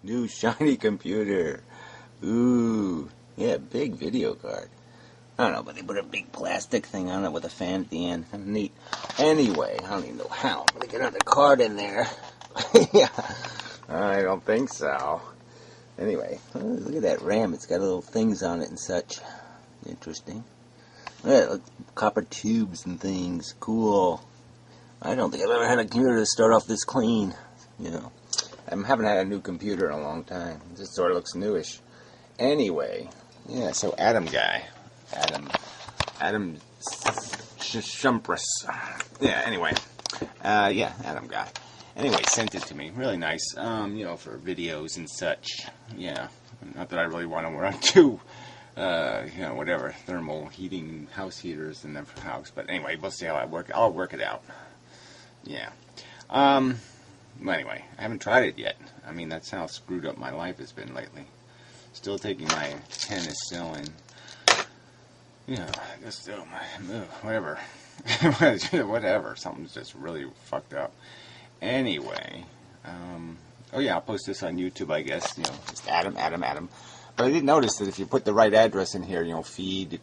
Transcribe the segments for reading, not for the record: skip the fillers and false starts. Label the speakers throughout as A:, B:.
A: New shiny computer. Ooh. Yeah, big video card. I don't know, but they put a big plastic thing on it with a fan at the end. Kind of neat. Anyway, I don't even know how. I'm going to get another card in there. Yeah. I don't think so. Anyway, look at that RAM. It's got little things on it and such. Interesting. Look, copper tubes and things. Cool. I don't think I've ever had a computer to start off this clean. You know, I haven't had a new computer in a long time. It just sort of looks newish. Anyway, yeah, so Adam guy. Adam Shumpress. Yeah, anyway. Yeah, Adam guy. Anyway, sent it to me. Really nice, you know, for videos and such. Yeah, not that I really want to run two, you know, whatever, thermal heating house heaters in the house. But anyway, we'll see how I work. I'll work it out. Yeah. Well, anyway, I haven't tried it yet. I mean, that's how screwed up my life has been lately. Still taking my penicillin. You know, just whatever. Whatever. Something's just really fucked up. Anyway, oh yeah, I'll post this on YouTube, I guess. You know, just Adam. But I did notice that if you put the right address in here, you know, feed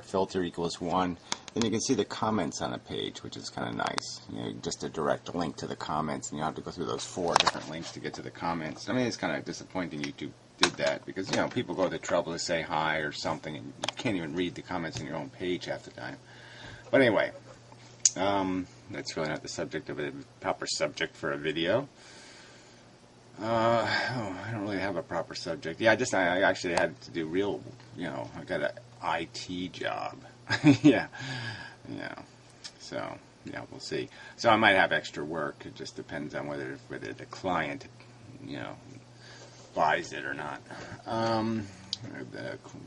A: $filter equals 1, then you can see the comments on a page, which is kind of nice. You know, just a direct link to the comments, and you don't have to go through those 4 different links to get to the comments. I mean, it's kind of disappointing YouTube did that, because, you know, people go to the trouble to say hi or something, and you can't even read the comments on your own page half the time. But anyway, that's really not the subject of a proper subject for a video. I don't really have a proper subject. Yeah, I actually had to do real, you know, I got an IT job. Yeah. So, yeah, we'll see. So I might have extra work. It just depends on whether the client, you know, buys it or not.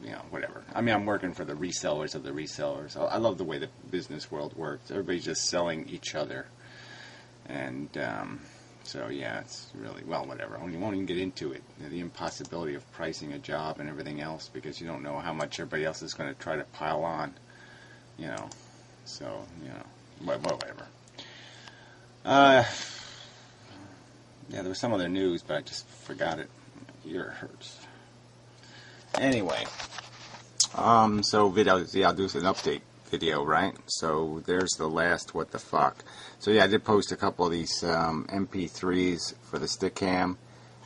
A: You know, whatever. I mean, I'm working for the resellers of the resellers. I love the way the business world works. Everybody's just selling each other. And, so, yeah, it's really, well, whatever. You won't even get into it. The impossibility of pricing a job and everything else, because you don't know how much everybody else is going to try to pile on, you know. So, you know, whatever. Yeah, there was some other news, but I just forgot it. My ear hurts. Anyway, so videos, yeah, I'll do an update video, right? So there's the last what the fuck. So yeah, I did post a couple of these MP3s for the Stickam,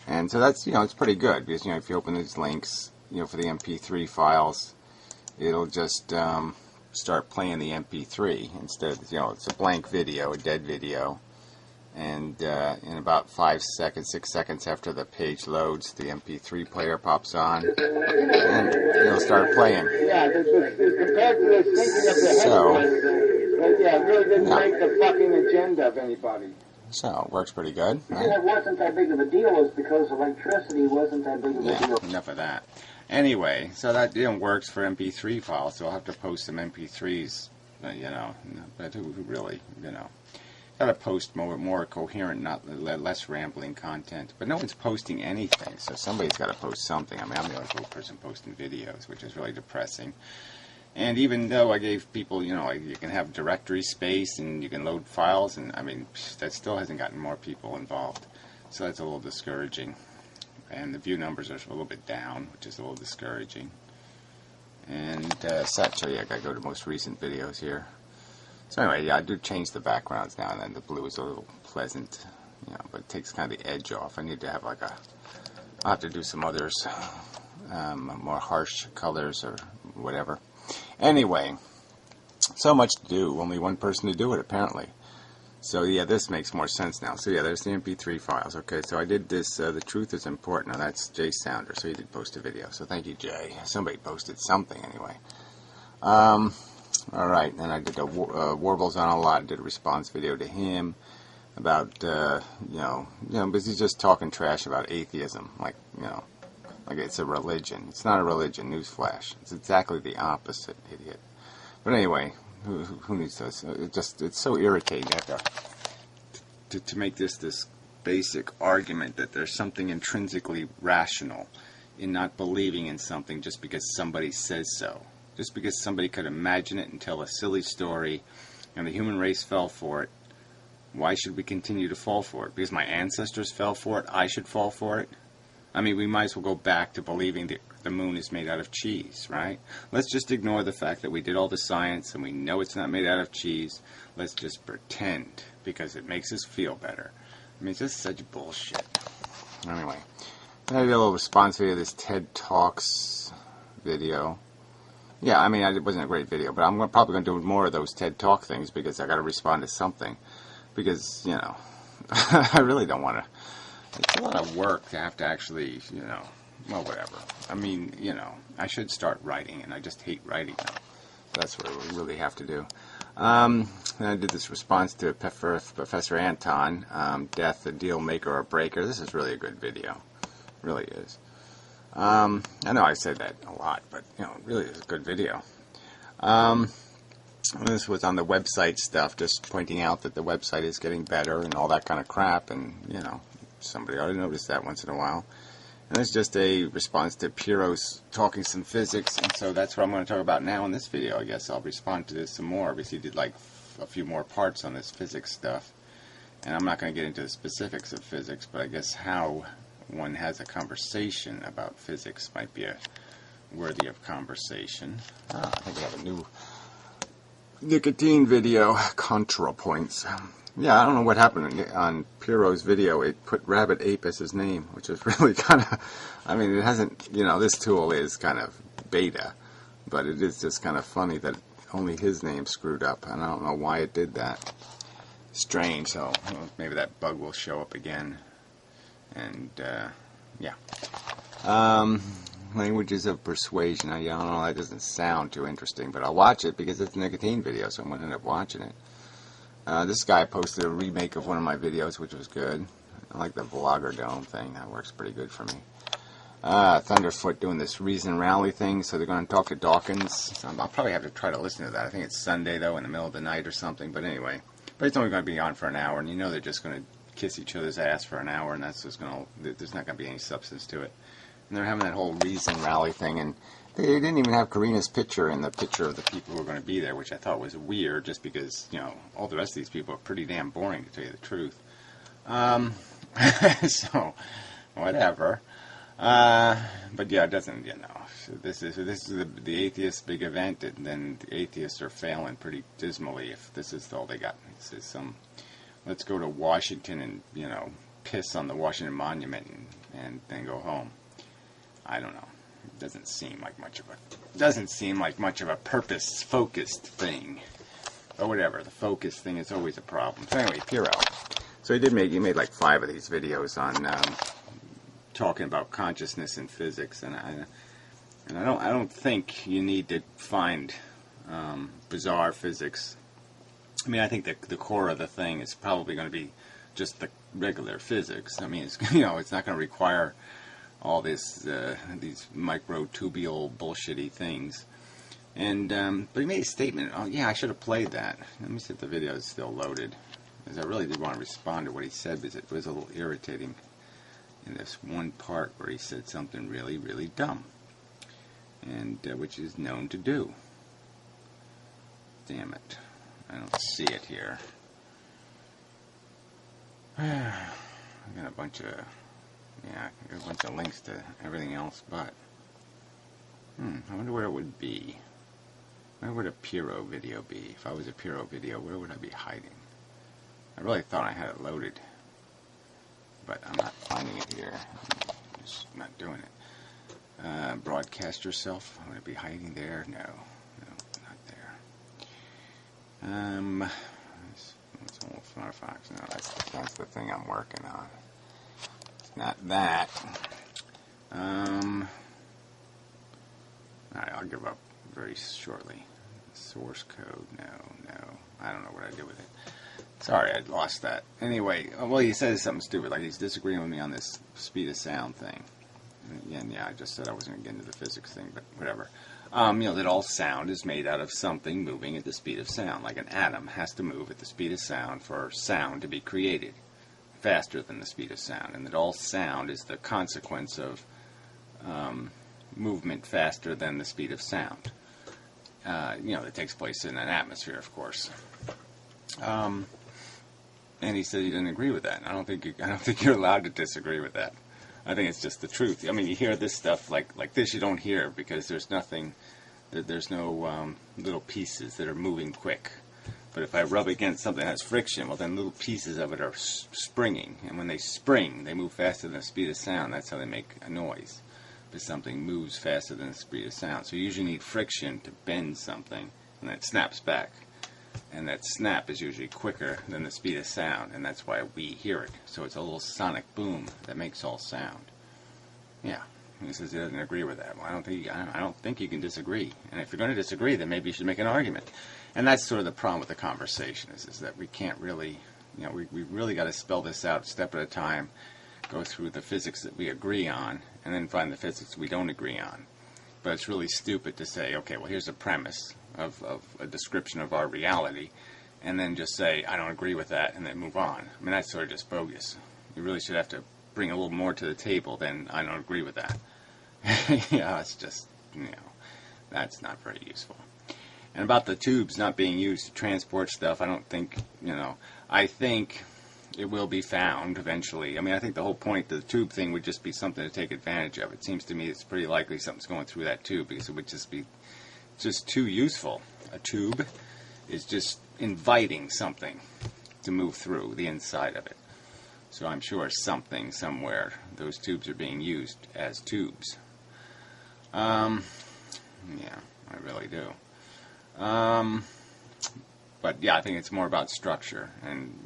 A: and so that's, you know, it's pretty good, because, you know, if you open these links, you know, for the MP3 files, it'll just start playing the MP3 instead of, you know, it's a blank video, a dead video. And in about 5 seconds, 6 seconds after the page loads, the MP3 player pops on, and it'll start playing.
B: Yeah, compared to the thinking of the headlines, yeah, it really didn't make the fucking agenda of anybody.
A: So, it works pretty good.
B: The reason it wasn't that big of a deal was because electricity wasn't that big of a deal.
A: Enough of that. Anyway, so that, you know, works for MP3 files, so I'll have to post some MP3s, you know, but who really, you know. Gotta post more coherent, less rambling content. But no one's posting anything, so somebody's got to post something. I mean, I'm the only person posting videos, which is really depressing. And even though I gave people, you know, you can have directory space and you can load files, and I mean, that still hasn't gotten more people involved. So that's a little discouraging. And the view numbers are a little bit down, which is a little discouraging. And such. So yeah, I gotta go to most recent videos here. So anyway, yeah, I do change the backgrounds now and then. The blue is a little pleasant, you know, but it takes kind of the edge off. I need to have like I'll have to do some others, more harsh colors or whatever. Anyway, so much to do. Only one person to do it, apparently. So yeah, this makes more sense now. So yeah, there's the MP3 files. Okay, so I did this, The Truth is Important. Now that's Jay Sounder, so he did post a video. So thank you, Jay. Somebody posted something anyway. Alright, and I did a Warbles on a Lot, did a response video to him about, you know, because he's just talking trash about atheism, like, you know, like it's a religion. It's not a religion, newsflash. It's exactly the opposite, idiot. But anyway, who needs this? It's so irritating to make this basic argument that there's something intrinsically rational in not believing in something just because somebody says so. Just because somebody could imagine it and tell a silly story and the human race fell for it, why should we continue to fall for it? Because my ancestors fell for it, I should fall for it?
C: I mean, we might as well go back to believing that the moon is made out of cheese, right? Let's just ignore the fact that we did all the science and we know it's not made out of cheese. Let's just pretend, because it makes us feel better. I mean, it's just such bullshit. Anyway, I did a little response video to this TED Talks video. Yeah, I mean, it wasn't a great video, but I'm probably going to do more of those TED Talk things because I got to respond to something. Because, you know, I really don't want to. It's a lot of work to have to actually, you know, well, whatever. I mean, you know, I should start writing, and I just hate writing now. That's what we really have to do. And I did this response to Professor Anton, Death, a Deal Maker or Breaker. This is really a good video. It really is. I know I said that a lot, but, you know, it really is a good video. This was on the website stuff, just pointing out that the website is getting better and all that kind of crap, and, you know, somebody ought to notice that once in a while. And it's just a response to Piro's talking some physics, and so that's what I'm going to talk about now in this video. I guess I'll respond to this some more, because he did like a few more parts on this physics stuff. And I'm not going to get into the specifics of physics, but I guess how one has a conversation about physics might be worthy of conversation. I think I have a new nicotine video, ContraPoints. Yeah, I don't know what happened on Piro's video. It put Rabbit Ape as his name, which is really kind of, I mean, it hasn't, you know, this tool is kind of beta, but it is just kind of funny that only his name screwed up, and I don't know why it did that. Strange, so maybe that bug will show up again. And, yeah. Languages of Persuasion. I don't know, that doesn't sound too interesting, but I'll watch it because it's a nicotine video, so I'm going to end up watching it. This guy posted a remake of one of my videos, which was good. I like the Vlogger Dome thing. That works pretty good for me. Thunderfoot doing this Reason Rally thing, so they're going to talk to Dawkins. So I'll probably have to try to listen to that. I think it's Sunday, though, in the middle of the night or something. But anyway, but it's only going to be on for an hour, and you know they're just going to kiss each other's ass for an hour, and that's just going to, there's not going to be any substance to it. And they're having that whole Reason Rally thing, and they didn't even have Karina's picture in the picture of the people who were going to be there, which I thought was weird, just because, you know, all the rest of these people are pretty damn boring, to tell you the truth. So, whatever. But yeah, it doesn't, you know, this is the atheists' big event, and then the atheists are failing pretty dismally if this is all they got. This is some, let's go to Washington and, you know, piss on the Washington Monument and then go home. I don't know. It doesn't seem like much of a purpose-focused thing. Or whatever. The focus thing is always a problem. So anyway, Piro. So he made like 5 of these videos on talking about consciousness and physics, and I don't think you need to find bizarre physics. I mean, I think that the core of the thing is probably going to be just the regular physics. I mean, it's, you know, it's not going to require all this these microtubule bullshitty things. And but he made a statement. Oh yeah, I should have played that. Let me see if the video is still loaded, because I really did want to respond to what he said, because it was a little irritating in this one part where he said something really, really dumb, and which is known to do. Damn it, I don't see it here. I got a bunch of links to everything else, but I wonder where it would be. Where would a Piro video be? If I was a Piro video, where would I be hiding? I really thought I had it loaded, but I'm not finding it here. I'm just not doing it. Broadcast yourself. Would it be hiding there? No, not there. It's old Firefox. No, that's the thing I'm working on. It's not that. Alright, I'll give up very shortly. Source code, no. I don't know what I did with it. Sorry, I lost that. Anyway, well, he says something stupid, like he's disagreeing with me on this speed of sound thing. And yeah, I just said I wasn't going to get into the physics thing, but whatever. You know, that all sound is made out of something moving at the speed of sound. Like an atom has to move at the speed of sound for sound to be created, faster than the speed of sound. And that all sound is the consequence of movement faster than the speed of sound. You know, that takes place in an atmosphere, of course. And he said he didn't agree with that. I don't think you're allowed to disagree with that. I think it's just the truth. I mean, you hear this stuff like this, you don't hear because there's nothing, there's no little pieces that are moving quick. But if I rub against something that has friction, well, then little pieces of it are springing. And when they spring, they move faster than the speed of sound. That's how they make a noise. Because something moves faster than the speed of sound. So you usually need friction to bend something, and then it snaps back. And that snap is usually quicker than the speed of sound, and that's why we hear it. So it's a little sonic boom that makes all sound. Yeah. He says he doesn't agree with that. Well, I don't think you can disagree. And if you're going to disagree, then maybe you should make an argument. And that's sort of the problem with the conversation is that we can't really, we really got to spell this out step at a time, go through the physics that we agree on, and then find the physics we don't agree on. But it's really stupid to say, okay, well, here's a premise of a description of our reality, and then just say, I don't agree with that, and then move on. I mean, that's sort of just bogus. You really should have to bring a little more to the table than I don't agree with that. It's just, that's not very useful. And about the tubes not being used to transport stuff, I don't think, I think it will be found eventually. I mean, I think the whole point of the tube thing would just be something to take advantage of. It seems to me it's pretty likely something's going through that tube because it would just be just too useful. A tube is just inviting something to move through the inside of it. So I'm sure something, somewhere, those tubes are being used as tubes. Yeah, I really do. But yeah, I think it's more about structure, and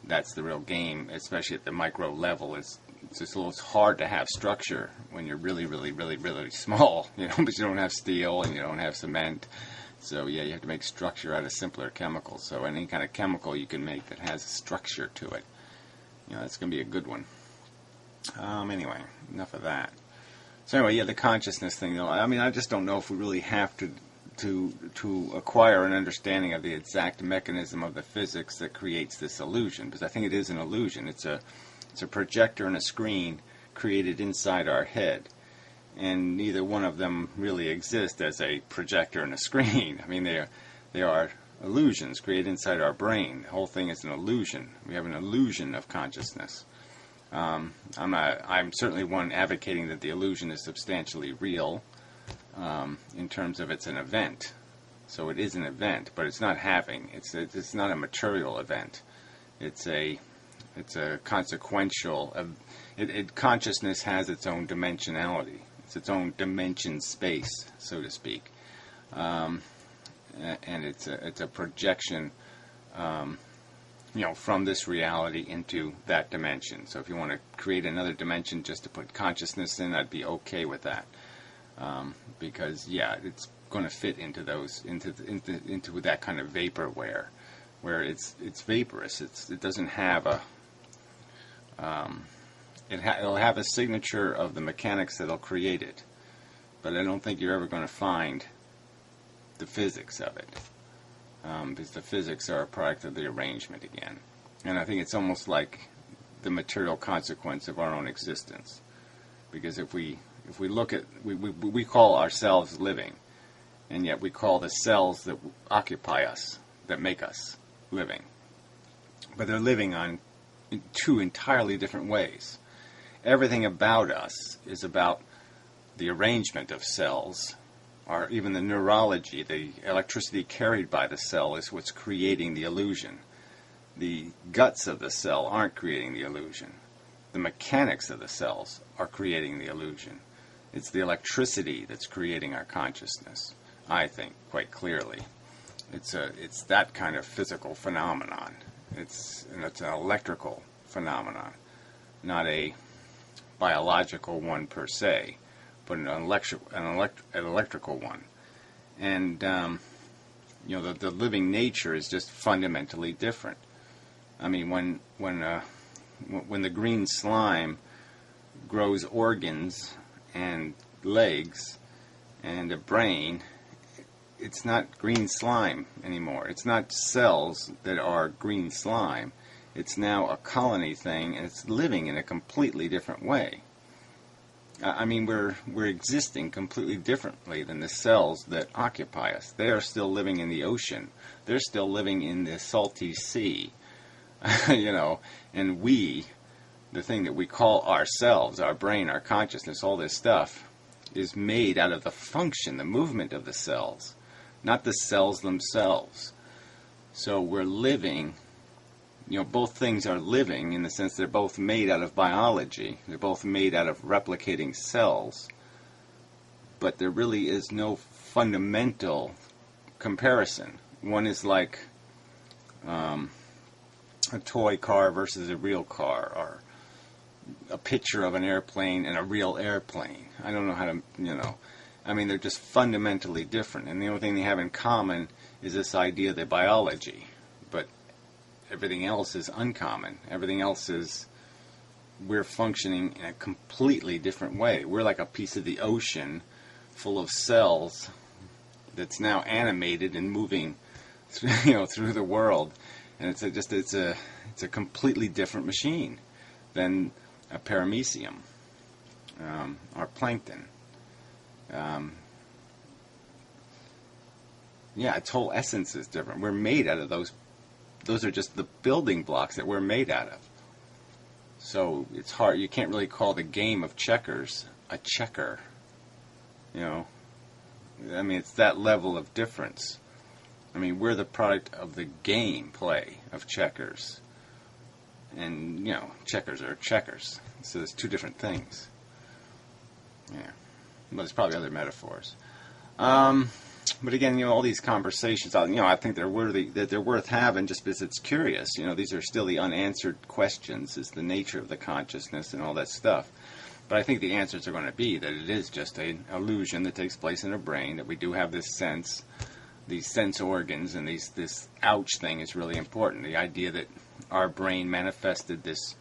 C: that's the real game, especially at the micro level. It's just a little hard to have structure when you're really, really, really, really small, but you don't have steel and you don't have cement. So yeah, you have to make structure out of simpler chemicals. So any kind of chemical you can make that has a structure to it, that's going to be a good one. Anyway, enough of that. So anyway, yeah, the consciousness thing, though. I mean, I just don't know if we really have to acquire an understanding of the exact mechanism of the physics that creates this illusion, because I think it is an illusion. It's a projector and a screen created inside our head, and neither one of them really exist as a projector and a screen. I mean, they are illusions created inside our brain. The whole thing is an illusion. We have an illusion of consciousness. I'm certainly one advocating that the illusion is substantially real. In terms of it's an event, so it is an event, but it's not having. It's not a material event. It's a consequential. Consciousness has its own dimensionality. It's its own dimension space, so to speak, and it's a projection, from this reality into that dimension. So if you want to create another dimension just to put consciousness in, I'd be okay with that. Because yeah, it's going to fit into those into that kind of vaporware, where it's vaporous. It doesn't have a it'll have a signature of the mechanics that'll create it, but I don't think you're ever going to find the physics of it, because the physics are a product of the arrangement again. And I think it's almost like the material consequence of our own existence, because if we look at, we call ourselves living, and yet we call the cells that occupy us, that make us, living. But they're living in two entirely different ways. Everything about us is about the arrangement of cells, or even the neurology, the electricity carried by the cell is what's creating the illusion. The guts of the cell aren't creating the illusion. The mechanics of the cells are creating the illusion. It's the electricity that's creating our consciousness, I think, quite clearly. It's that kind of physical phenomenon. It's an electrical phenomenon, not a biological one per se, but an electrical one. And the living nature is just fundamentally different. I mean, when the green slime grows organs and legs and a brain, it's not green slime anymore. It's not cells that are green slime. It's now a colony thing, and it's living in a completely different way. I mean, we're existing completely differently than the cells that occupy us. They are still living in the ocean. They're still living in the salty sea, and we, the thing that we call ourselves, our brain, our consciousness, all this stuff, is made out of the function, the movement of the cells, not the cells themselves. So we're living, both things are living in the sense they're both made out of biology. They're both made out of replicating cells. But there really is no fundamental comparison. One is like a toy car versus a real car, or a picture of an airplane and a real airplane. I don't know how to, they're just fundamentally different. And the only thing they have in common is this idea of the biology. But everything else is uncommon. Everything else is, we're functioning in a completely different way. We're like a piece of the ocean full of cells that's now animated and moving through the world. And it's a completely different machine than a paramecium, or plankton. Its whole essence is different. We're made out of those. Those are just the building blocks that we're made out of. So it's hard. You can't really call the game of checkers a checker. It's that level of difference. We're the product of the game play of checkers. And, checkers are checkers. So there's two different things. Yeah. Well, there's probably other metaphors. But again, all these conversations, I think they're worthy, that they're worth having just because it's curious. These are still the unanswered questions, is the nature of the consciousness and all that stuff. But I think the answers are going to be that it is just an illusion that takes place in a brain, that we do have this sense, these sense organs, and this ouch thing is really important. The idea that our brain manifested this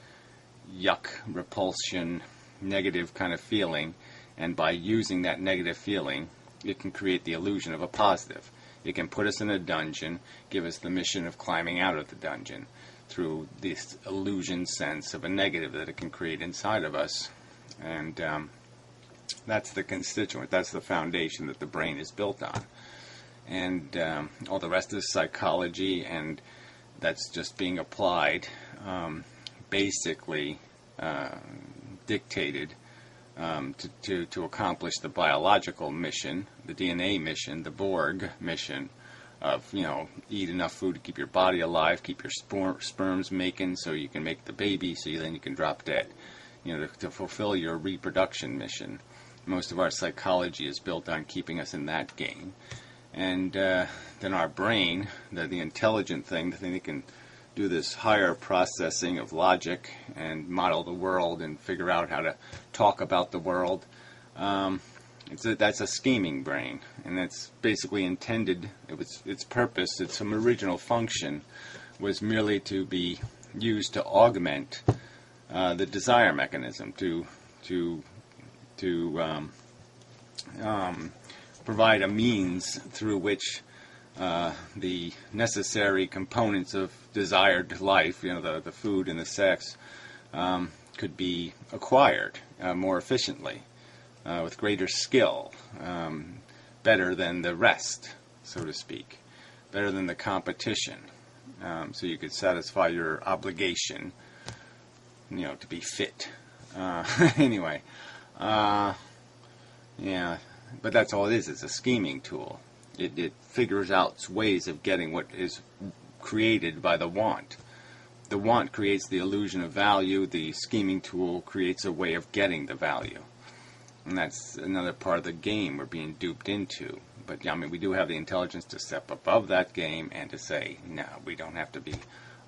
C: yuck, repulsion, negative kind of feeling, and by using that negative feeling, it can create the illusion of a positive. It can put us in a dungeon, give us the mission of climbing out of the dungeon through this illusion sense of a negative that it can create inside of us. And that's the constituent, that's the foundation that the brain is built on. And all the rest is psychology, and that's just being applied, basically dictated to accomplish the biological mission, the DNA mission, the Borg mission of, eat enough food to keep your body alive, keep your sperms making so you can make the baby, so then you can drop dead, to fulfill your reproduction mission. Most of our psychology is built on keeping us in that game. And then our brain, the intelligent thing, the thing that can do this higher processing of logic and model the world and figure out how to talk about the world, that's a scheming brain. And that's basically intended, its purpose, its original function was merely to be used to augment the desire mechanism, to provide a means through which the necessary components of desired life, the food and the sex, could be acquired more efficiently, with greater skill, better than the rest, so to speak, better than the competition. So you could satisfy your obligation, to be fit. Anyway, yeah. But that's all it is. It's a scheming tool. It figures out ways of getting what is created by the want. The want creates the illusion of value. The scheming tool creates a way of getting the value. And that's another part of the game we're being duped into. But, we do have the intelligence to step above that game and to say, no, we don't have to be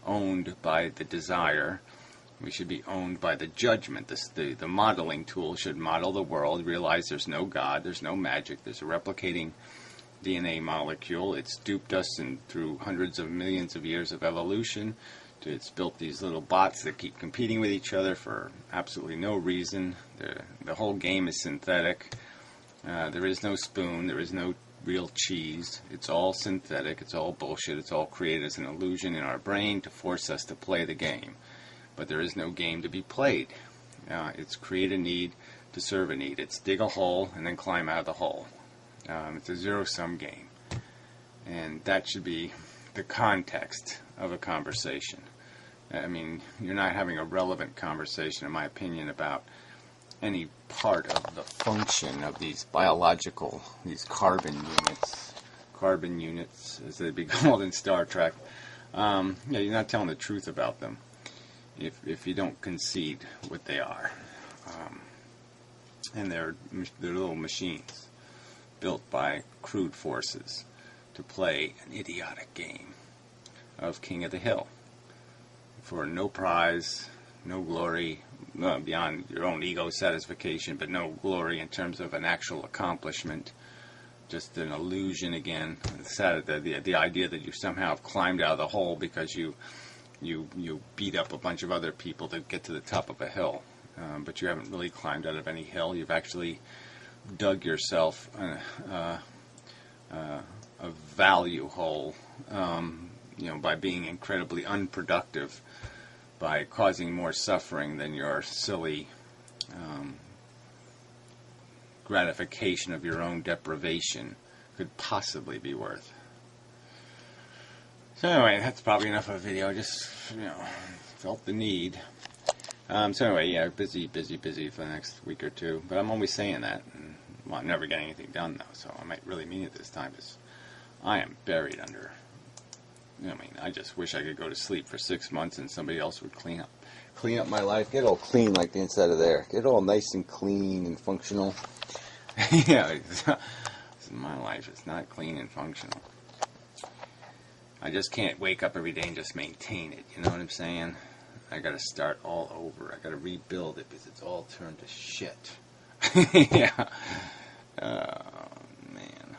C: owned by the desire. We should be owned by the judgment. The modeling tool should model the world, realize there's no God, there's no magic, there's a replicating DNA molecule. It's duped us through hundreds of millions of years of evolution. It's built these little bots that keep competing with each other for absolutely no reason. The whole game is synthetic. There is no spoon, there is no real cheese. It's all synthetic, it's all bullshit, it's all created as an illusion in our brain to force us to play the game. But there is no game to be played. It's create a need to serve a need. It's dig a hole and then climb out of the hole. It's a zero-sum game. And that should be the context of a conversation. I mean, you're not having a relevant conversation, in my opinion, about any part of the function of these biological, these carbon units, as they'd be called in Star Trek. Yeah, you're not telling the truth about them if you don't concede what they are. And they're little machines built by crude forces to play an idiotic game of King of the Hill for no prize, no glory, beyond your own ego satisfaction, but no glory in terms of an actual accomplishment. Just an illusion again. The idea that you somehow have climbed out of the hole because you beat up a bunch of other people to get to the top of a hill. But you haven't really climbed out of any hill. You've actually dug yourself a value hole, by being incredibly unproductive, by causing more suffering than your silly gratification of your own deprivation could possibly be worth. So anyway, that's probably enough of a video. Just, felt the need. So anyway, yeah, busy for the next week or two. But I'm always saying that. And, well, I'm never getting anything done, though, so I might really mean it this time, because I am buried under... I just wish I could go to sleep for 6 months and somebody else would clean up my life. Get it all clean like the inside of there. Get it all nice and clean and functional. Yeah, my life is not clean and functional. I just can't wake up every day and just maintain it. You know what I'm saying? I gotta start all over. I gotta rebuild it because it's all turned to shit. Yeah. Oh, man.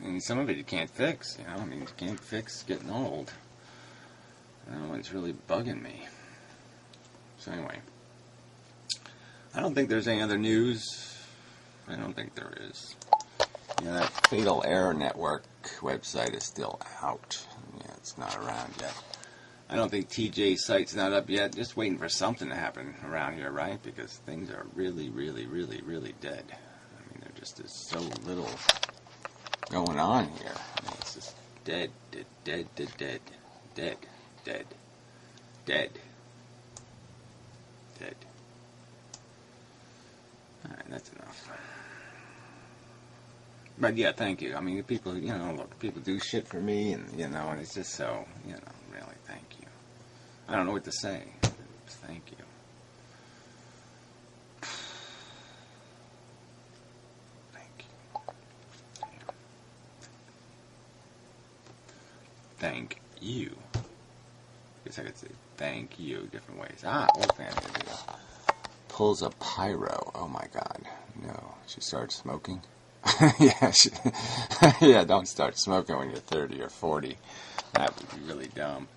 C: And some of it you can't fix, you can't fix getting old. It's really bugging me. So anyway. I don't think there's any other news. I don't think there is. That Fatal Error Network website is still out. Yeah, it's not around yet. I don't think TJ's site's not up yet. Just waiting for something to happen around here, right? Because things are really, really, really, really dead. There just is so little going on here. It's just dead. Alright, that's enough. But yeah, thank you. People, look, people do shit for me, and, and it's just so, really, thank you. I don't know what to say. Just thank you. Thank you. Thank you. I guess I could say thank you different ways. Old fan video. Pulls a pyro. Oh my god. No. She started smoking. Yeah, don't start smoking when you're 30 or 40. That would be really dumb.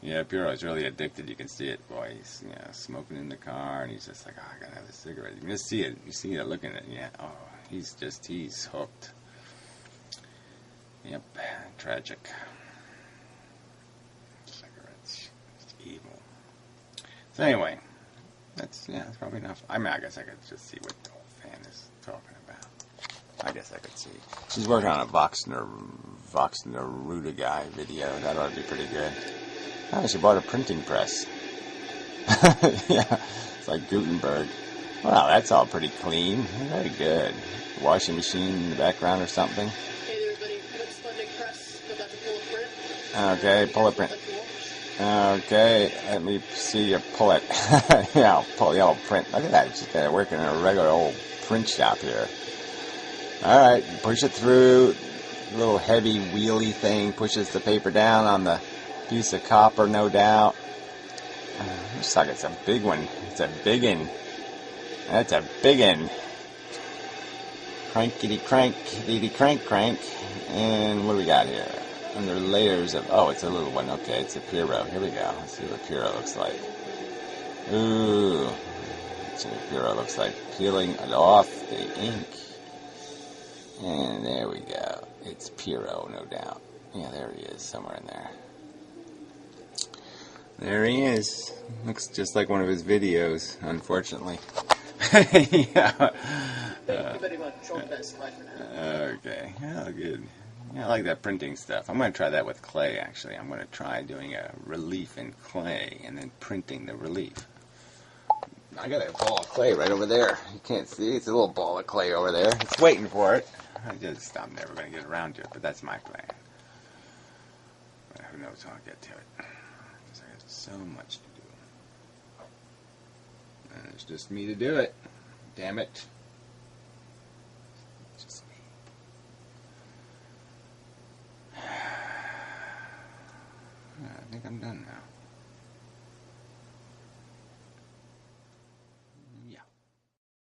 C: Yeah, Piro's really addicted. You can see it. Boy, he's smoking in the car, and he's just like, I gotta have a cigarette. You can just see it. You see it looking at it. Yeah. Oh, he's hooked. Yep. Tragic. Cigarettes. It's evil. So anyway, that's probably enough. I guess I could just see what the old fan is talking about. I guess I could see. She's working on a Vox Neruda guy video. That ought to be pretty good. Oh, she bought a printing press. Yeah, it's like Gutenberg. Wow, that's all pretty clean. Very good. Washing machine in the background or something.
D: Hey there, everybody. Looks like a press. About to pull a print.
C: Okay, pull a print. Okay, let me see you pull it. Yeah, I'll pull the old print. Look at that. She's working in a regular old print shop here. Alright, push it through. Little heavy wheelie thing pushes the paper down on the piece of copper, no doubt. Looks like it's a big one. It's a biggin. That's a biggin. Crankity crank, crank. And what do we got here? Under layers of... Oh, it's a little one. Okay, it's a Piro. Here we go. Let's see what Piro looks like. Ooh. Let's see what Piro looks like. Peeling it off the ink. And there we go. It's Piro, no doubt. Yeah, there he is, somewhere in there. There he is. Looks just like one of his videos, unfortunately. Yeah.
D: Thank you very much. All the best. Bye for now.
C: Okay. Oh, good. Yeah, I like that printing stuff. I'm going to try that with clay, actually. I'm going to try doing a relief in clay and then printing the relief. I got a ball of clay right over there. You can't see. It's a little ball of clay over there. It's waiting for it. I'm never going to get around to it, but that's my plan. But who knows how I'll get to it. Because I got so much to do. And it's just me to do it. Damn it. It's just me. I think I'm done now.